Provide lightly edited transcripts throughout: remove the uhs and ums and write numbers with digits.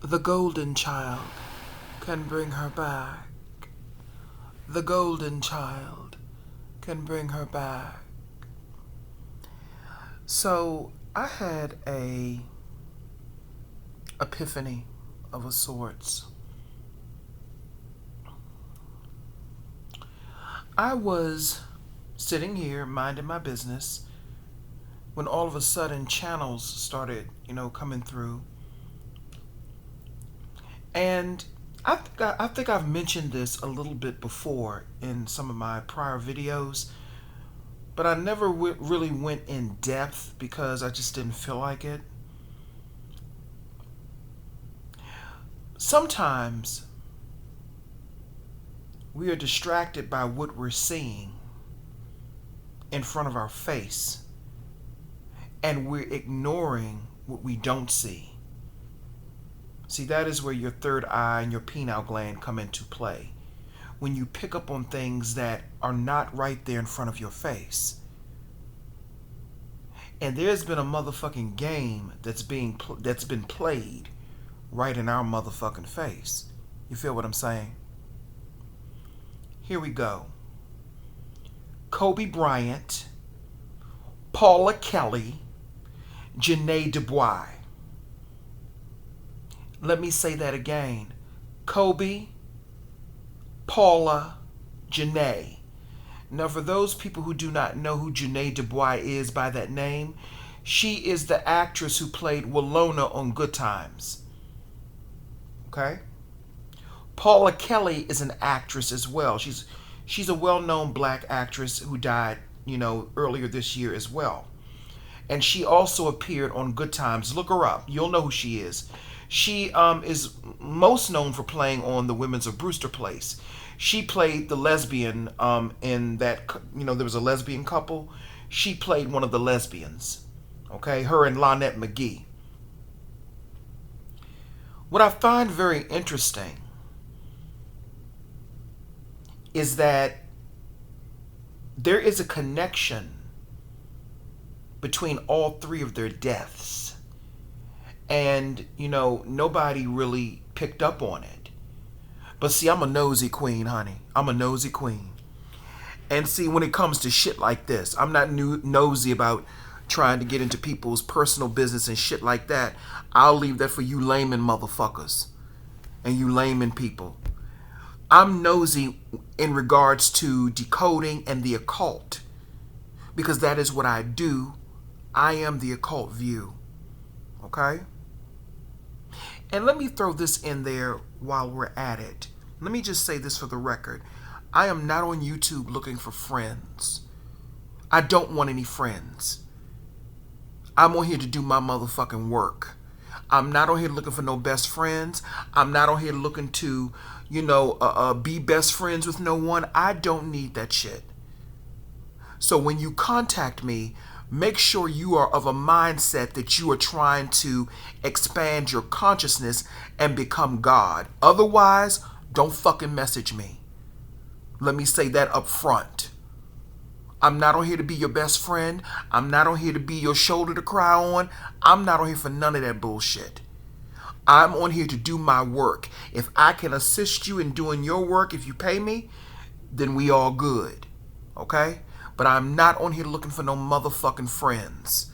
The golden child can bring her back. The golden child can bring her back. So I had a epiphany of a sorts. I was sitting here minding my business when all of a sudden channels started, coming through. And I think I've mentioned this a little bit before in some of my prior videos, but I never really went in depth because I just didn't feel like it. Sometimes we are distracted by what we're seeing in front of our face, and we're ignoring what we don't see. See, that is where your third eye and your pineal gland come into play. When you pick up on things that are not right there in front of your face. And there's been a motherfucking game that's been played right in our motherfucking face. You feel what I'm saying? Here we go. Kobe Bryant, Paula Kelly, Ja'net Dubois. Let me say that again. Kobe, Paula, Ja'net. Now, for those people who do not know who Ja'net Dubois is by that name, she is the actress who played Walona on Good Times. Okay? Paula Kelly is an actress as well. She's a well-known black actress who died, earlier this year as well. And she also appeared on Good Times. Look her up. You'll know who she is. She is most known for playing on The Women's of Brewster Place. She played the lesbian in that, there was a lesbian couple. She played one of the lesbians. Okay, her and Lynette McGee. What I find very interesting is that there is a connection between all three of their deaths. And, nobody really picked up on it. But see, I'm a nosy queen, honey. I'm a nosy queen. And see, when it comes to shit like this, I'm not nosy about trying to get into people's personal business and shit like that. I'll leave that for you layman motherfuckers and you layman people. I'm nosy in regards to decoding and the occult, because that is what I do. I am the occult view. Okay? And let me throw this in there while we're at it. Let me just say this for the record. I am not on YouTube looking for friends. I don't want any friends. I'm on here to do my motherfucking work. I'm not on here looking for no best friends. I'm not on here looking to, be best friends with no one. I don't need that shit. So when you contact me, make sure you are of a mindset that you are trying to expand your consciousness and become God. Otherwise, don't fucking message me. Let me say that up front. I'm not on here to be your best friend. I'm not on here to be your shoulder to cry on. I'm not on here for none of that bullshit. I'm on here to do my work. If I can assist you in doing your work, if you pay me, then we all good. Okay? But I'm not on here looking for no motherfucking friends.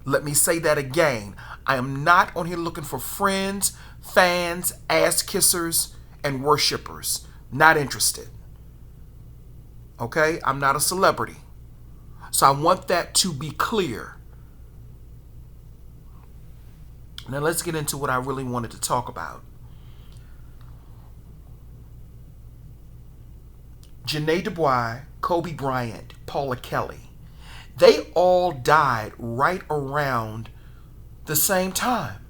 Let me say that again. I am not on here looking for friends, fans, ass kissers, and worshipers. Not interested. Okay? I'm not a celebrity. So I want that to be clear. Now let's get into what I really wanted to talk about. Ja'net Dubois, Kobe Bryant, Paula Kelly. They all died right around the same time.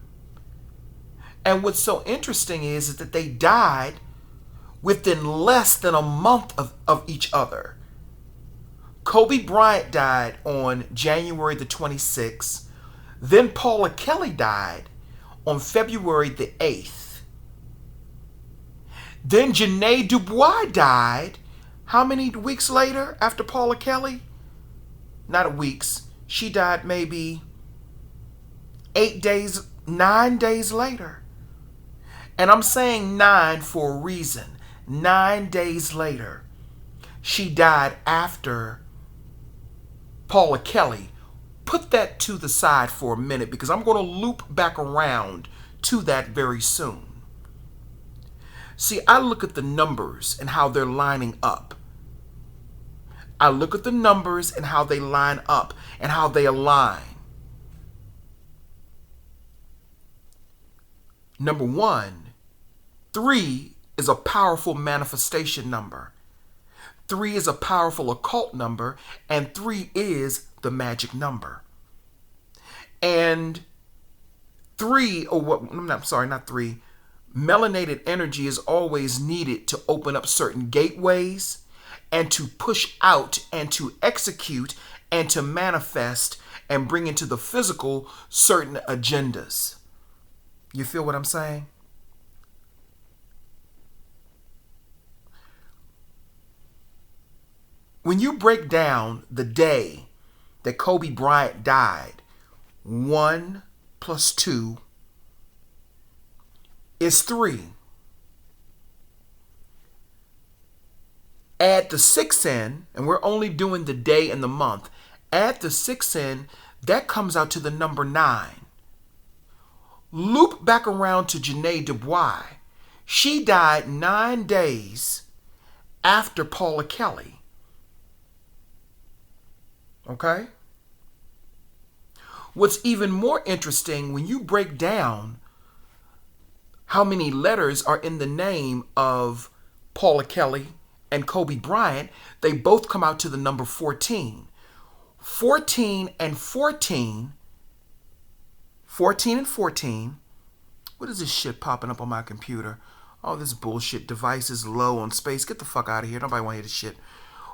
And what's so interesting is that they died within less than a month of each other. Kobe Bryant died on January the 26th. Then Paula Kelly died on February the 8th. Then Ja'net Dubois died how many weeks later after Paula Kelly? Not weeks. She died maybe 9 days later. And I'm saying 9 for a reason. 9 days later, she died after Paula Kelly. Put that to the side for a minute because I'm going to loop back around to that very soon. See, I look at the numbers and how they're lining up. I look at the numbers and how they line up and how they align. Number one, 3 is a powerful manifestation number. 3 is a powerful occult number, and 3 is the magic number. And 3, or what, I'm sorry, not 3, melanated energy is always needed to open up certain gateways and to push out and to execute and to manifest and bring into the physical certain agendas. You feel what I'm saying? When you break down the day that Kobe Bryant died, 1 plus 2 is 3. Add the 6 in, and we're only doing the day and the month. Add the 6 in, that comes out to the number 9. Loop back around to Ja'net Dubois. She died 9 days after Paula Kelly. Okay? What's even more interesting, when you break down how many letters are in the name of Paula Kelly and Kobe Bryant, they both come out to the number 14. 14 and 14. 14 and 14. What is this shit popping up on my computer? Oh, this bullshit device is low on space. Get the fuck out of here. Nobody want to hear this shit.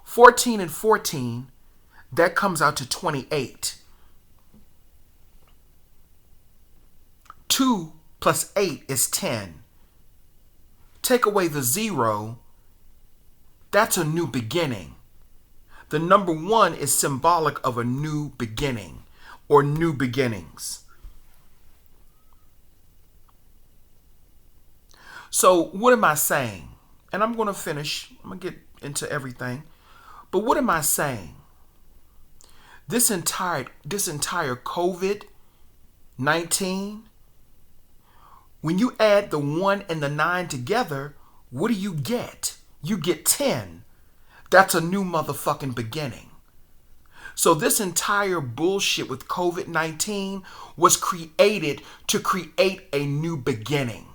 14 and 14, that comes out to 28. 2 plus 8 is 10. Take away the 0, that's a new beginning. The number 1 is symbolic of a new beginning or new beginnings. So what am I saying? And I'm going to finish. I'm going to get into everything. But what am I saying? This entire COVID-19, when you add the 1 and the 9 together, what do you get? You get 10. That's a new motherfucking beginning. So this entire bullshit with COVID-19 was created to create a new beginning.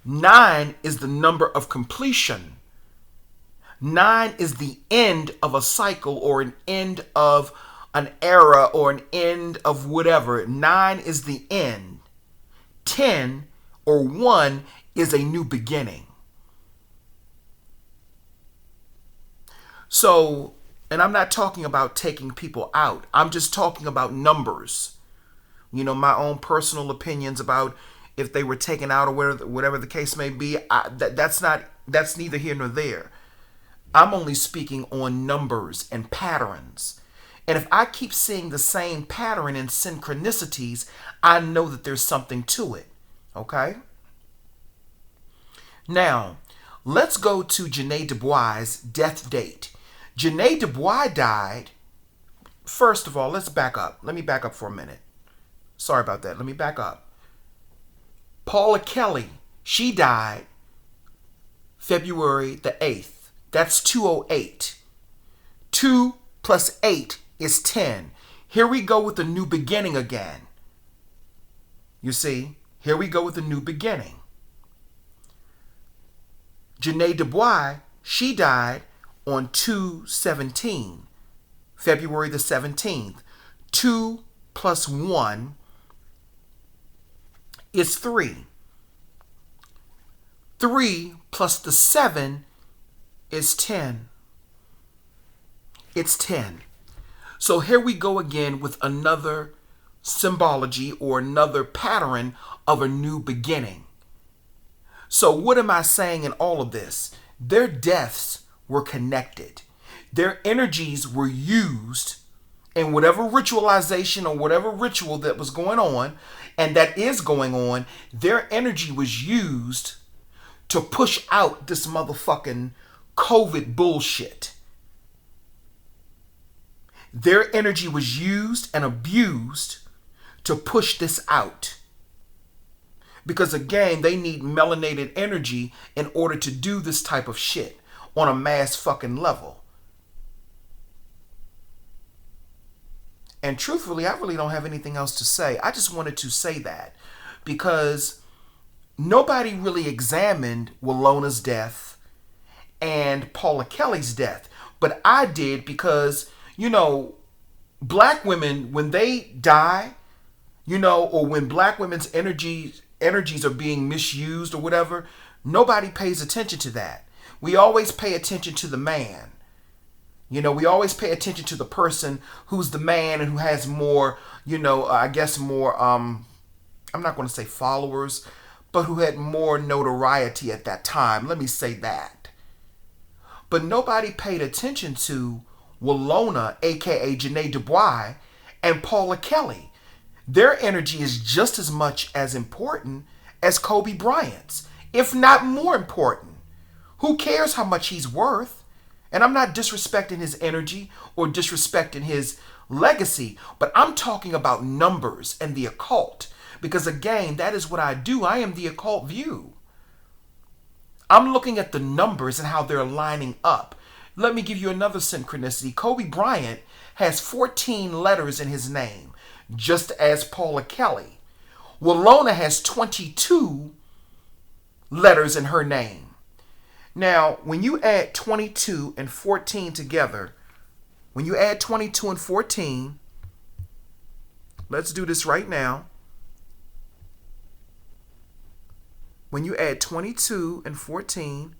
9 is the number of completion. 9 is the end of a cycle or an end of an era or an end of whatever. 9 is the end. 10 or 1 is a new beginning. So, and I'm not talking about taking people out. I'm just talking about numbers. You know, my own personal opinions about if they were taken out or whatever the case may be. That's neither here nor there. I'm only speaking on numbers and patterns. And if I keep seeing the same pattern and synchronicities, I know that there's something to it. Okay? Now, let's go to Ja'net Dubois' death date. Ja'net Dubois died. First of all, let's back up. Let me back up for a minute. Sorry about that. Let me back up. Paula Kelly, she died February the 8th. That's 208. 2 plus 8 is 10. Here we go with the new beginning again. You see, here we go with the new beginning. Ja'net Dubois, she died on 2/17, February the 17th. 2 plus 1 is 3. 3 plus the 7 is 10. It's 10. So here we go again with another symbology or another pattern of a new beginning. So what am I saying in all of this? Their deaths were connected. Their energies were used in whatever ritualization or whatever ritual that was going on. and that is going on, their energy was used to push out this motherfucking COVID bullshit. Their energy was used and abused to push this out. Because again, they need melanated energy in order to do this type of shit on a mass fucking level. And truthfully, I really don't have anything else to say. I just wanted to say that because nobody really examined Wallona's death and Paula Kelly's death. But I did because, black women, when they die, or when black women's energies are being misused or whatever, nobody pays attention to that. We always pay attention to the man. We always pay attention to the person who's the man and who has more, more, I'm not going to say followers, but who had more notoriety at that time. Let me say that. But nobody paid attention to Wallona, aka Ja'net Dubois, and Paula Kelly. Their energy is just as much as important as Kobe Bryant's, if not more important. Who cares how much he's worth? And I'm not disrespecting his energy or disrespecting his legacy, but I'm talking about numbers and the occult. Because again, that is what I do. I am the occult view. I'm looking at the numbers and how they're lining up. Let me give you another synchronicity. Kobe Bryant has 14 letters in his name, just as Paula Kelly. Wallona has 22 letters in her name. Now, when you add 22 and 14 together, let's do this right now. When you add 22 and 14,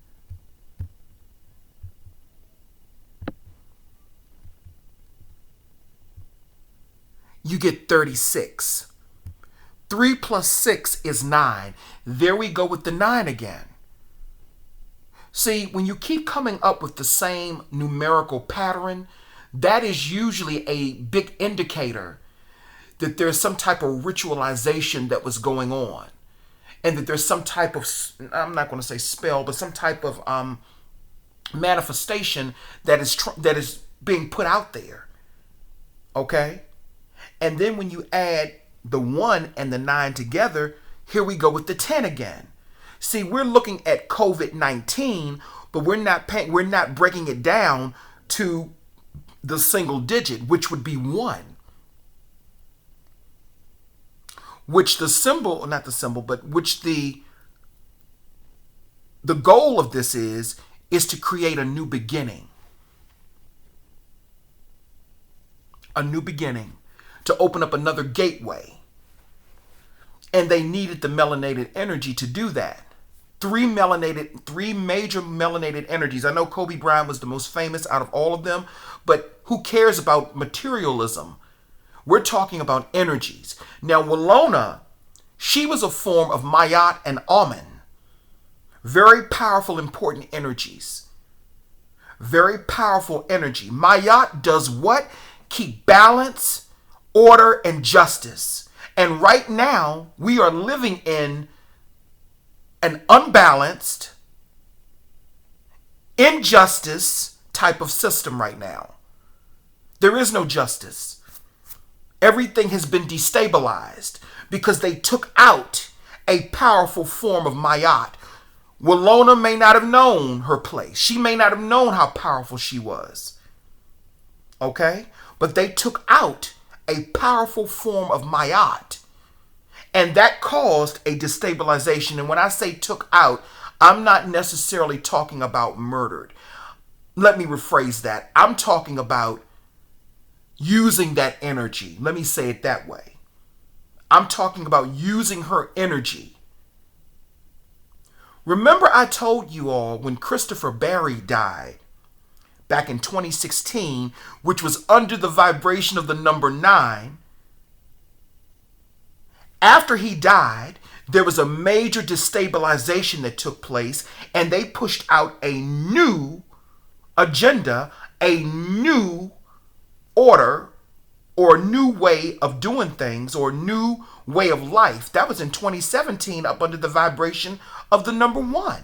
you get 36. 3 plus 6 is 9. There we go with the 9 again. See, when you keep coming up with the same numerical pattern, that is usually a big indicator that there's some type of ritualization that was going on. And that there's some type of, I'm not going to say spell, but some type of manifestation that is being put out there. Okay? And then when you add the 1 and the 9 together, here we go with the 10 again. See, we're looking at COVID-19, but we're not breaking it down to the single digit, which would be 1. Which the goal of this is to create a new beginning. A new beginning. To open up another gateway. And they needed the melanated energy to do that. 3 major melanated energies. I know Kobe Bryant was the most famous out of all of them, but who cares about materialism? We're talking about energies. Now, Wallona, she was a form of Mayat and Amen. Very powerful, important energies. Very powerful energy. Mayat does what? Keep balance, order, and justice. And right now, we are living in an unbalanced, injustice type of system right now. There is no justice. Everything has been destabilized because they took out a powerful form of Mayat. Wallona may not have known her place. She may not have known how powerful she was. Okay? But they took out a powerful form of Mayat. And that caused a destabilization. And when I say took out, I'm not necessarily talking about murdered. Let me rephrase that. I'm talking about using that energy. Let me say it that way. I'm talking about using her energy. Remember I told you all when Christopher Barry died back in 2016, which was under the vibration of the number 9, after he died, there was a major destabilization that took place, and they pushed out a new agenda, a new order or a new way of doing things or a new way of life. That was in 2017 up under the vibration of the number 1.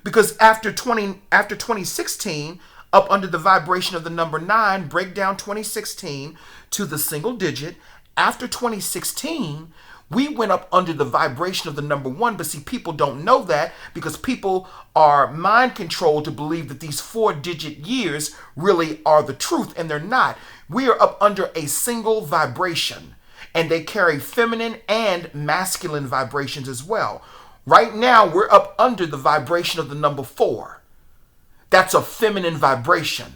Because after 2016, up under the vibration of the number 9, break down 2016 to the single digit. After 2016, we went up under the vibration of the number 1. But see, people don't know that because people are mind controlled to believe that these 4-digit years really are the truth, and they're not. We are up under a single vibration, and they carry feminine and masculine vibrations as well. Right now, we're up under the vibration of the number 4. That's a feminine vibration.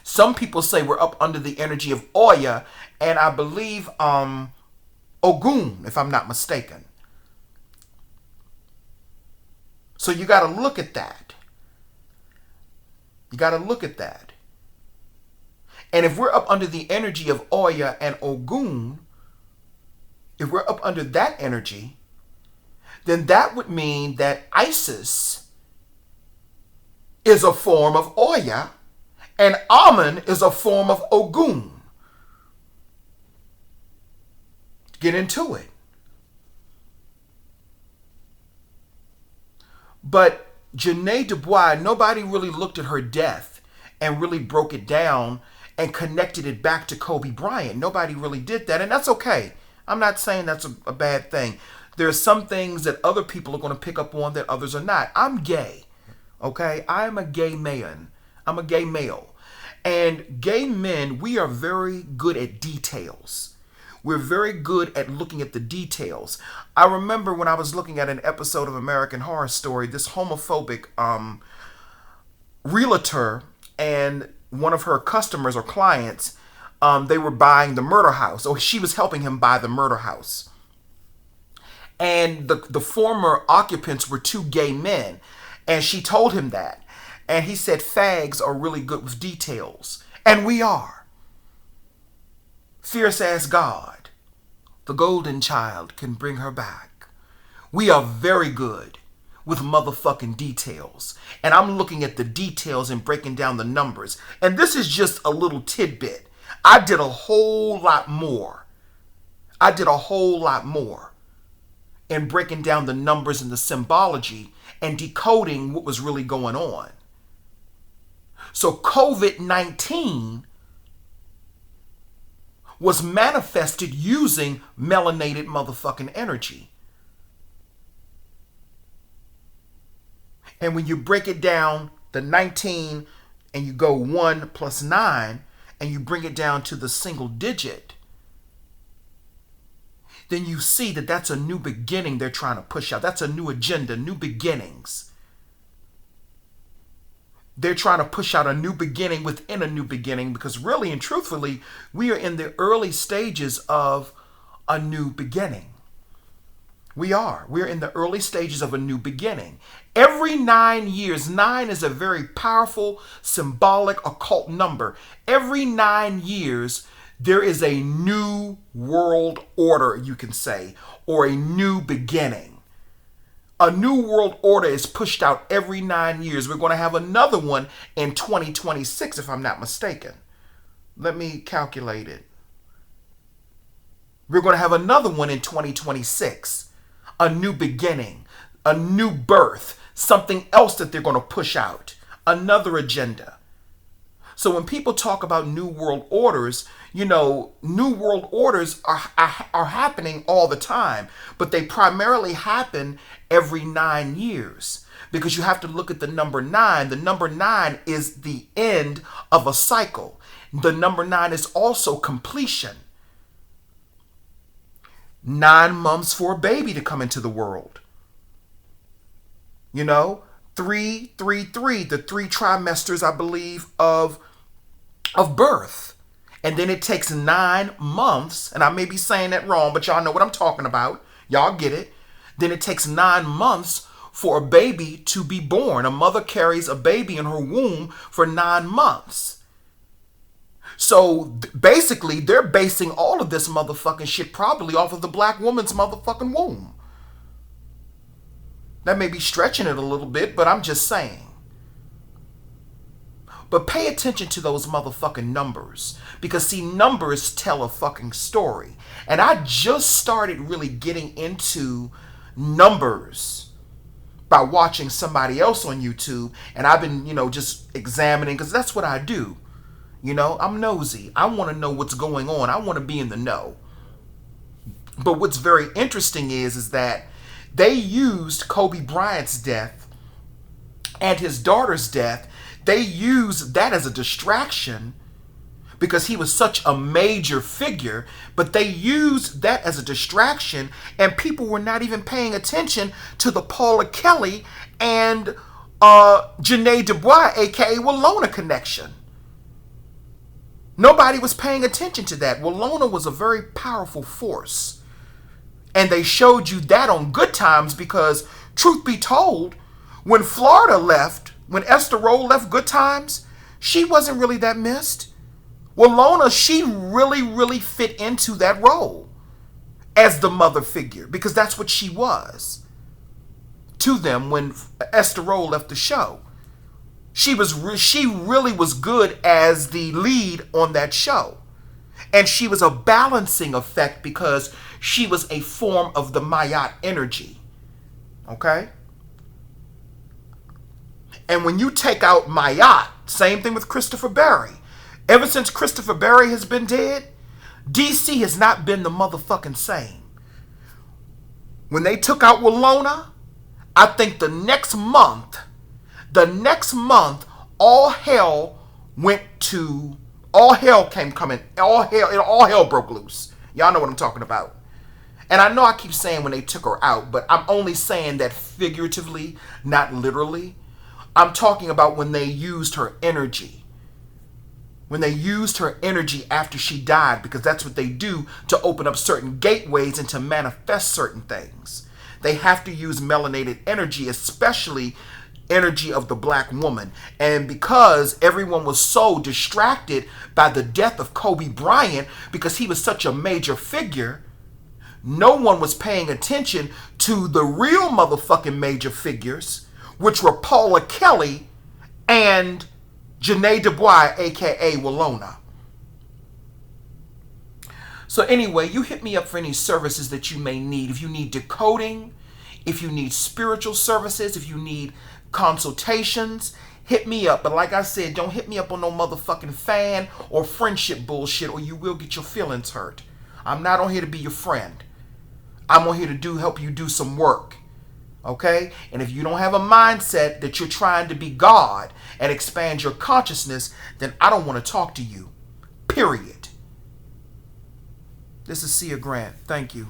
Some people say we're up under the energy of Oya, and I believe Ogun, if I'm not mistaken. So you got to look at that. You got to look at that. And if we're up under the energy of Oya and Ogun, if we're up under that energy, then that would mean that Isis is a form of Oya and Amun is a form of Ogun. Get into it. But Ja'net Dubois, nobody really looked at her death and really broke it down and connected it back to Kobe Bryant. Nobody really did that, and that's okay. I'm not saying that's a bad thing. There are some things that other people are going to pick up on that others are not. I'm gay, okay? I am a gay man. I'm a gay male. And gay men, we are very good at details. We're very good at looking at the details. I remember when I was looking at an episode of American Horror Story, this homophobic realtor and one of her customers or clients, they were buying the murder house, or she was helping him buy the murder house. And the former occupants were 2 gay men, and she told him that. And he said, fags are really good with details. And we are. Fierce as God, the golden child can bring her back. We are very good with motherfucking details. And I'm looking at the details and breaking down the numbers. And this is just a little tidbit. I did a whole lot more. In breaking down the numbers and the symbology and decoding what was really going on. So COVID-19 was manifested using melanated motherfucking energy. And when you break it down, the 19, and you go 1 plus 9, and you bring it down to the single digit, then you see that that's a new beginning they're trying to push out. That's a new agenda, new beginnings. They're trying to push out a new beginning within a new beginning, because really and truthfully, we are in the early stages of a new beginning. We're in the early stages of a new beginning. Every 9 years, 9 is a very powerful, symbolic, occult number. Every 9 years, there is a new world order, you can say, or a new beginning. A new world order is pushed out every 9 years. We're going to have another one in 2026, if I'm not mistaken. Let me calculate it. We're going to have another one in 2026. A new beginning, a new birth, something else that they're going to push out, another agenda. So when people talk about new world orders, you know, new world orders are happening all the time, but they primarily happen every 9 years, because you have to look at the number 9. The number 9 is the end of a cycle. The number 9 is also completion. 9 months for a baby to come into the world. You know, 3, 3, 3, the 3 trimesters, I believe, of birth. And then it takes 9 months, and I may be saying that wrong, but y'all know what I'm talking about. Y'all get it. Then it takes 9 months for a baby to be born. A mother carries a baby in her womb for 9 months. So basically, they're basing all of this motherfucking shit probably off of the black woman's motherfucking womb. That may be stretching it a little bit, but I'm just saying. But pay attention to those motherfucking numbers. Because see, numbers tell a fucking story. And I just started really getting into numbers by watching somebody else on YouTube. And I've been, just examining, because that's what I do. I'm nosy. I want to know what's going on. I want to be in the know. But what's very interesting is that they used Kobe Bryant's death and his daughter's death. They used that as a distraction because he was such a major figure, but they used that as a distraction, and people were not even paying attention to the Paula Kelly and Ja'net Dubois, aka Walona connection. Nobody was paying attention to that. Walona was a very powerful force. And they showed you that on Good Times because, truth be told, when Florida left, when Esther Rolle left Good Times, she wasn't really that missed. Walona, she really, really fit into that role as the mother figure because that's what she was to them when Esther Rolle left the show. She really was good as the lead on that show. And she was a balancing effect because she was a form of the Mayat energy. Okay? And when you take out Mayat, same thing with Christopher Barry. Ever since Christopher Barry has been dead, DC has not been the motherfucking same. When they took out Walona, I think the next month, all hell broke loose. Y'all know what I'm talking about. And I know I keep saying when they took her out, but I'm only saying that figuratively, not literally. I'm talking about when they used her energy. When they used her energy after she died, because that's what they do to open up certain gateways and to manifest certain things. They have to use melanated energy, especially energy of the black woman. And because everyone was so distracted by the death of Kobe Bryant, because he was such a major figure, no one was paying attention to the real motherfucking major figures, which were Paula Kelly and Ja'net Dubois, aka Walona. So anyway, you hit me up for any services that you may need. If you need decoding, if you need spiritual services, if you need consultations, hit me up. But like I said, don't hit me up on no motherfucking fan or friendship bullshit, or you will get your feelings hurt. I'm not on here to be your friend. I'm on here to help you do some work. Okay? And if you don't have a mindset that you're trying to be God and expand your consciousness, then I don't want to talk to you. Period. This is Sia Grant. Thank you.